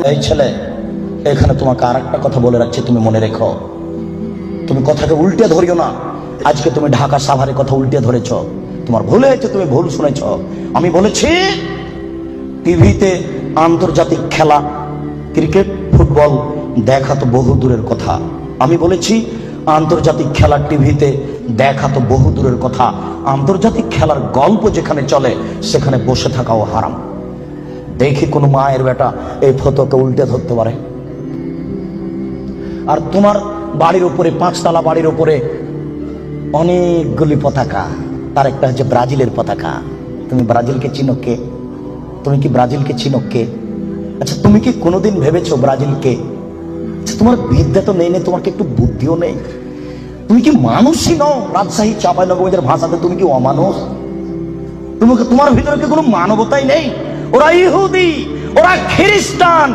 এই ছেলে, এখানে তোমাকে আর একটা কথা বলে রাখছি, তুমি মনে রেখো, তুমি কথাকে উল্টে ধরিও না। আজকে তুমি ঢাকা সাভারের কথা উল্টে ধরেছ, তোমার ভুল হয়েছে, তুমি ভুল শুনেছ। আমি বলেছি টিভিতে আন্তর্জাতিক খেলা, ক্রিকেট, ফুটবল দেখা তো বহু দূরের কথা। আমি বলেছি আন্তর্জাতিক খেলা টিভিতে দেখা তো বহু দূরের কথা, আন্তর্জাতিক খেলার গল্প যেখানে চলে সেখানে বসে থাকাও হারাম। দেখি কোন মায়ের বেটা এই ফটোকে উল্টে ধরতে পারে। আর তোমার বাড়ির উপরে, 5 তলা বাড়ির উপরে অনেকগুলি পতাকা, তার একটা হচ্ছে ব্রাজিলের পতাকা। তুমি ব্রাজিলকে চিনো কে? তুমি কি ব্রাজিলকে চিনো কে? আচ্ছা, তুমি কি কোনোদিন ভেবেছো ব্রাজিলকে? আচ্ছা, তোমার বিদ্যা তো নেই, তোমার কি একটু বুদ্ধিও নেই? তুমি কি মানুষই নও? রাজশাহী চাঁপাইনবাবগঞ্জের ভাষাতে তুমি কি অমানুষ? তোমার ভিতরে কি কোনো মানবতাই নেই? ওরা ইহুদি, ওরা খ্রিস্টান।